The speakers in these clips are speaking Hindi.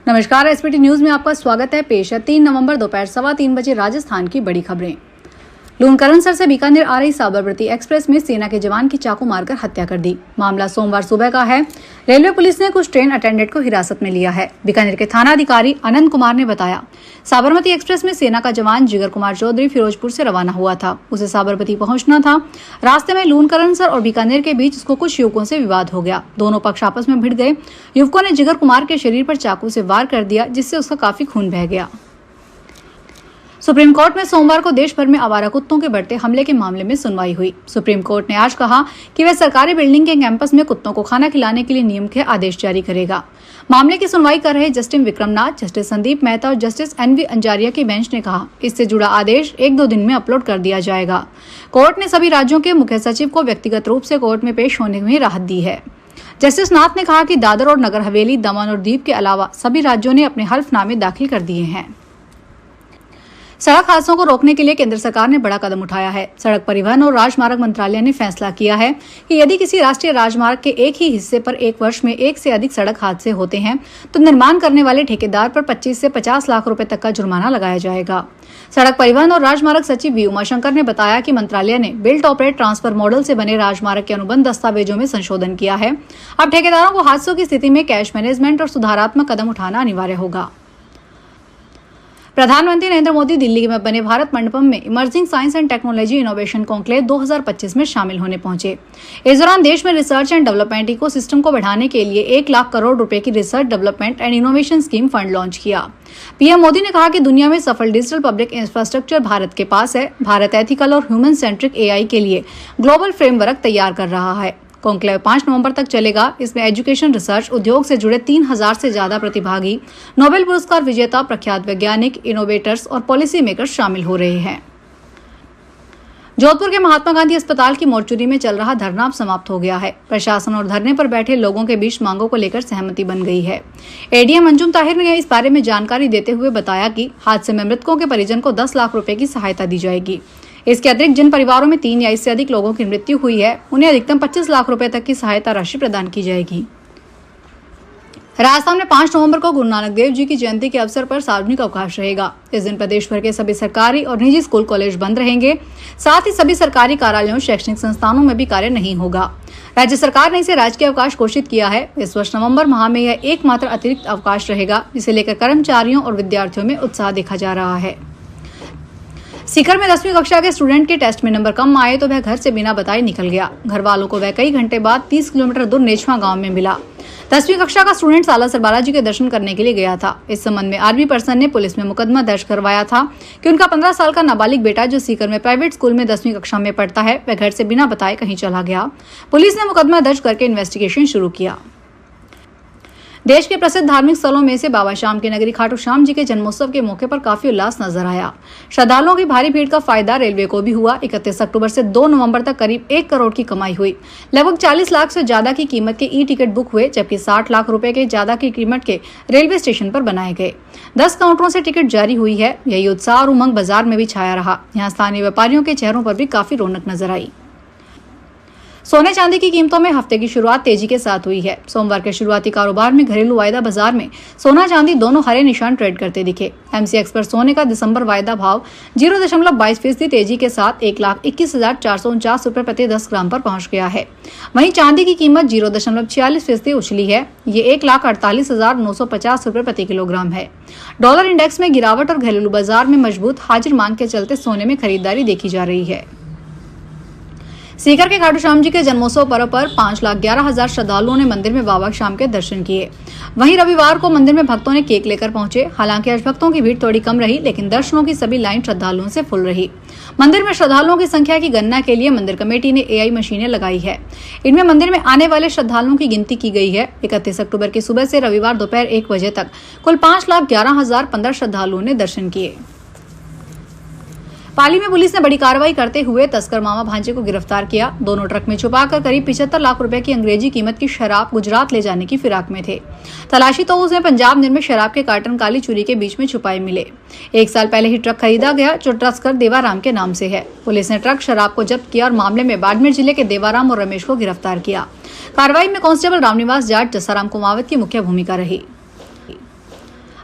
नमस्कार, एसपीटी न्यूज में आपका स्वागत है। पेश है 3 नवंबर दोपहर 3:15 बजे राजस्थान की बड़ी खबरें। लूणकरणसर से बीकानेर आ रही साबरमती एक्सप्रेस में सेना के जवान की चाकू मारकर हत्या कर दी। मामला सोमवार सुबह का है। रेलवे पुलिस ने कुछ ट्रेन अटेंडेंट को हिरासत में लिया है। बीकानेर के थाना अधिकारी अनंत कुमार ने बताया, साबरमती एक्सप्रेस में सेना का जवान जिगर कुमार चौधरी फिरोजपुर से रवाना हुआ था। उसे साबरमती पहुंचना था। रास्ते में लूणकरणसर और बीकानेर के बीच उसको कुछ युवकों से विवाद हो गया। दोनों पक्ष आपस में भिड़ गए। युवकों ने जिगर कुमार के शरीर पर चाकू से वार कर दिया, जिससे उसका काफी खून बह गया। सुप्रीम कोर्ट में सोमवार को देश भर में आवारा कुत्तों के बढ़ते हमले के मामले में सुनवाई हुई। सुप्रीम कोर्ट ने आज कहा कि वह सरकारी बिल्डिंग के कैंपस में कुत्तों को खाना खिलाने के लिए नियम के आदेश जारी करेगा। मामले की सुनवाई कर रहे जस्टिस विक्रमनाथ, जस्टिस संदीप मेहता और जस्टिस एनवी अंजारिया की बेंच ने कहा, इससे जुड़ा आदेश 1-2 दिन में अपलोड कर दिया जाएगा। कोर्ट ने सभी राज्यों के मुख्य सचिव को व्यक्तिगत रूप से कोर्ट में पेश होने में राहत दी है। जस्टिस नाथ ने कहा कि दादर और नगर हवेली, दमन और दीव के अलावा सभी राज्यों ने अपने हल्फनामे दाखिल कर दिए हैं। सड़क हादसों को रोकने के लिए केंद्र सरकार ने बड़ा कदम उठाया है। सड़क परिवहन और राजमार्ग मंत्रालय ने फैसला किया है कि यदि किसी राष्ट्रीय राजमार्ग के एक ही हिस्से पर एक वर्ष में 1 से अधिक सड़क हादसे होते हैं तो निर्माण करने वाले ठेकेदार पर 25 से 50 लाख रुपए तक का जुर्माना लगाया जाएगा। सड़क परिवहन और राजमार्ग सचिव वी उमाशंकर ने बताया कि मंत्रालय ने बिल्ट ऑपरेट ट्रांसफर मॉडल से बने राजमार्ग के अनुबंध दस्तावेजों में संशोधन किया है। अब ठेकेदारों को हादसों की स्थिति में कैश मैनेजमेंट और सुधारात्मक कदम उठाना अनिवार्य होगा। प्रधानमंत्री नरेंद्र मोदी दिल्ली में बने भारत मंडपम में emerging science and technology innovation conclave 2025 में शामिल होने पहुंचे। इस दौरान देश में रिसर्च एंड डेवलपमेंट इकोसिस्टम को बढ़ाने के लिए 1 लाख करोड़ रुपए की research development and innovation scheme fund launch किया। पीएम मोदी ने कहा कि दुनिया में सफल डिजिटल पब्लिक इंफ्रास्ट्रक्चर भारत के पास है। भारत एथिकल और ह्यूमन सेंट्रिक एआई के लिए ग्लोबल फ्रेमवर्क तैयार कर रहा है। कॉन्क्लेव 5 नवंबर तक चलेगा। इसमें एजुकेशन, रिसर्च, उद्योग से जुड़े 3000 से ज्यादा प्रतिभागी, नोबेल पुरस्कार विजेता, प्रख्यात वैज्ञानिक, इनोवेटर्स और पॉलिसी मेकर्स शामिल हो रहे हैं। जोधपुर के महात्मा गांधी अस्पताल की मोर्चरी में चल रहा धरना अब समाप्त हो गया है। प्रशासन और धरने पर बैठे लोगों के बीच मांगों को लेकर सहमति बन गई है। एडीएम अंजुम ताहिर ने इस बारे में जानकारी देते हुए बताया कि हादसे में मृतकों के परिजन को 10 लाख रुपए की सहायता दी जाएगी। इसके अतिरिक्त जिन परिवारों में 3 या इससे अधिक लोगों की मृत्यु हुई है उन्हें अधिकतम 25 लाख रुपए तक की सहायता राशि प्रदान की जाएगी। राजस्थान में 5 नवंबर को गुरु नानक देव जी की जयंती के अवसर पर सार्वजनिक अवकाश रहेगा। इस दिन प्रदेश भर के सभी सरकारी और निजी स्कूल कॉलेज बंद रहेंगे। साथ ही सभी सरकारी कार्यालयों, शैक्षणिक संस्थानों में भी कार्य नहीं होगा। राज्य सरकार ने इसे राजकीय अवकाश घोषित किया है। इस वर्ष नवंबर माह में यह एकमात्र अतिरिक्त अवकाश रहेगा, जिसे लेकर कर्मचारियों और विद्यार्थियों में उत्साह देखा जा रहा है। सीकर में 10वीं कक्षा के स्टूडेंट के टेस्ट में नंबर कम आए तो वह घर से बिना बताए निकल गया। घर वालों को वह कई घंटे बाद 30 किलोमीटर दूर नेछवा गांव में मिला। 10वीं कक्षा का स्टूडेंट सालासर बालाजी के दर्शन करने के लिए गया था। इस संबंध में आर्मी पर्सन ने पुलिस में मुकदमा दर्ज करवाया था कि उनका 15 साल का नाबालिग बेटा, जो सीकर में प्राइवेट स्कूल में 10वीं कक्षा में पढ़ता है, वह घर से बिना बताए कहीं चला गया। पुलिस ने मुकदमा दर्ज करके इन्वेस्टिगेशन शुरू किया। देश के प्रसिद्ध धार्मिक स्थलों में से बाबा श्याम की नगरी खाटू श्याम जी के जन्मोत्सव के मौके पर काफी उल्लास नजर आया। श्रद्धालुओं की भारी भीड़ का फायदा रेलवे को भी हुआ। 31 अक्टूबर से 2 नवंबर तक करीब 1 करोड़ की कमाई हुई। लगभग 40 लाख से ज्यादा की कीमत के ई-टिकट बुक हुए, जबकि 60 लाख रुपए के ज्यादा की कीमत के रेलवे स्टेशन पर बनाए गए। 10 काउंटरों से टिकट जारी हुई है। यही उत्साह और उमंग बाजार में भी छाया रहा। यहाँ स्थानीय व्यापारियों के चेहरों पर भी काफी रौनक नजर आई। सोने चांदी की कीमतों में हफ्ते की शुरुआत तेजी के साथ हुई है। सोमवार के शुरुआती कारोबार में घरेलू वायदा बाजार में सोना चांदी दोनों हरे निशान ट्रेड करते दिखे। एमसीएक्स पर सोने का दिसंबर वायदा भाव 0.22% तेजी के साथ 1,21,449 रुपए प्रति 10 ग्राम पर पहुंच गया है। वहीं चांदी की कीमत 0.46% उछली है। ये 1,48,950 रुपए प्रति किलोग्राम है। डॉलर इंडेक्स में गिरावट और घरेलू बाजार में मजबूत हाजिर मांग के चलते सोने में खरीदारी देखी जा रही है। सीकर के खाटू श्याम जी के जन्मोत्सव पर्व पर 5,11,000 श्रद्धालुओं ने मंदिर में बाबा श्याम के दर्शन किए। वहीं रविवार को मंदिर में भक्तों ने केक लेकर पहुंचे। हालांकि आज भक्तों की भीड़ थोड़ी कम रही, लेकिन दर्शनों की सभी लाइन श्रद्धालुओं से फुल रही। मंदिर में श्रद्धालुओं की संख्या की गणना के लिए मंदिर कमेटी ने एआई मशीनें लगाई है। इनमें मंदिर में आने वाले श्रद्धालुओं की गिनती की गई है। 31 अक्टूबर की सुबह से रविवार दोपहर 1 बजे तक कुल 5,11,015 श्रद्धालुओं ने दर्शन किए। पाली में पुलिस ने बड़ी कार्रवाई करते हुए तस्कर मामा भांजे को गिरफ्तार किया। दोनों ट्रक में छुपाकर करीब 75 लाख रुपए की अंग्रेजी कीमत की शराब गुजरात ले जाने की फिराक में थे। तलाशी तो उसमें पंजाब निर्मित शराब के कार्टन काली चूरी के बीच में छुपाए मिले। 1 साल पहले ही ट्रक खरीदा गया, जो तस्कर देवाराम के नाम से है। पुलिस ने ट्रक शराब को जब्त किया और मामले में बाड़मेर जिले के देवाराम और रमेश को गिरफ्तार किया। कार्रवाई में कांस्टेबल रामनिवास जाट जसाराम कुमावत की मुख्य भूमिका रही।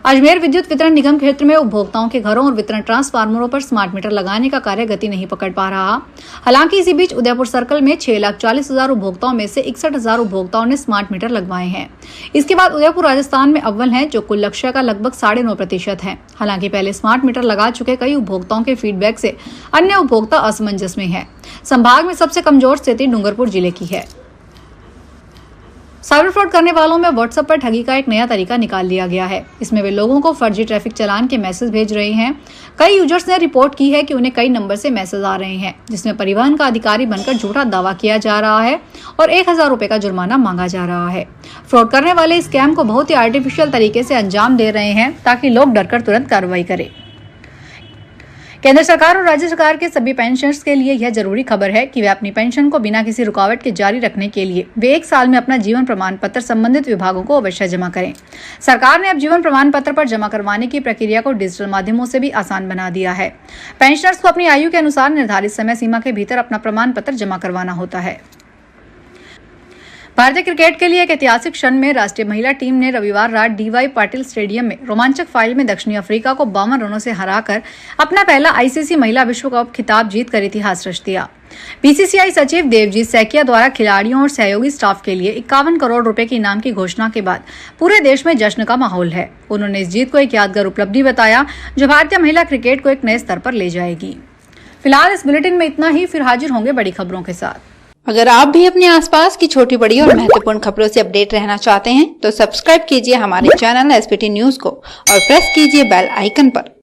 अजमेर विद्युत वितरण निगम क्षेत्र में उपभोक्ताओं के घरों और वितरण ट्रांसफार्मरों पर स्मार्ट मीटर लगाने का कार्य गति नहीं पकड़ पा रहा। हालांकि इसी बीच उदयपुर सर्कल में 6,40,000 उपभोक्ताओं में से 61,000 उपभोक्ताओं ने स्मार्ट मीटर लगवाए हैं। इसके बाद उदयपुर राजस्थान में अव्वल है, जो कुल लक्ष्य का लगभग 9.5% है। हालांकि पहले स्मार्ट मीटर लगा चुके कई उपभोक्ताओं के फीडबैक से अन्य उपभोक्ता असमंजस में है। संभाग में सबसे कमजोर स्थिति डूंगरपुर जिले की है। साइबर फ्रॉड करने वालों में व्हाट्सएप पर ठगी का एक नया तरीका निकाल लिया गया है। इसमें वे लोगों को फर्जी ट्रैफिक चालान के मैसेज भेज रहे हैं। कई यूजर्स ने रिपोर्ट की है कि उन्हें कई नंबर से मैसेज आ रहे हैं, जिसमें परिवहन का अधिकारी बनकर झूठा दावा किया जा रहा है और 1,000 रुपए का जुर्माना मांगा जा रहा है। फ्रॉड करने वाले इस स्कैम को बहुत ही आर्टिफिशियल तरीके से अंजाम दे रहे हैं, ताकि लोग डरकर तुरंत कार्रवाई करें। केंद्र सरकार और राज्य सरकार के सभी पेंशनर्स के लिए यह जरूरी खबर है कि वे अपनी पेंशन को बिना किसी रुकावट के जारी रखने के लिए वे 1 साल में अपना जीवन प्रमाण पत्र संबंधित विभागों को अवश्य जमा करें। सरकार ने अब जीवन प्रमाण पत्र पर जमा करवाने की प्रक्रिया को डिजिटल माध्यमों से भी आसान बना दिया है। पेंशनर्स को अपनी आयु के अनुसार निर्धारित समय सीमा के भीतर अपना प्रमाण पत्र जमा करवाना होता है। भारतीय क्रिकेट के लिए एक ऐतिहासिक क्षण में राष्ट्रीय महिला टीम ने रविवार रात डीवाई पाटिल स्टेडियम में रोमांचक फाइनल में दक्षिणी अफ्रीका को 52 रनों से हराकर अपना पहला आईसीसी महिला विश्व कप खिताब जीतकर इतिहास रच दिया। बीसीसीआई सचिव देवजीत सैकिया द्वारा खिलाड़ियों और सहयोगी स्टाफ के लिए 51 करोड़ रुपए के इनाम की घोषणा के बाद पूरे देश में जश्न का माहौल है। उन्होंने इस जीत को एक यादगार उपलब्धि बताया, जो भारतीय महिला क्रिकेट को एक नए स्तर पर ले जाएगी। फिलहाल इस बुलेटिन में इतना ही, फिर हाजिर होंगे बड़ी खबरों के साथ। अगर आप भी अपने आसपास की छोटी बड़ी और महत्वपूर्ण खबरों से अपडेट रहना चाहते हैं तो सब्सक्राइब कीजिए हमारे चैनल एसपीटी न्यूज को और प्रेस कीजिए बेल आइकन पर।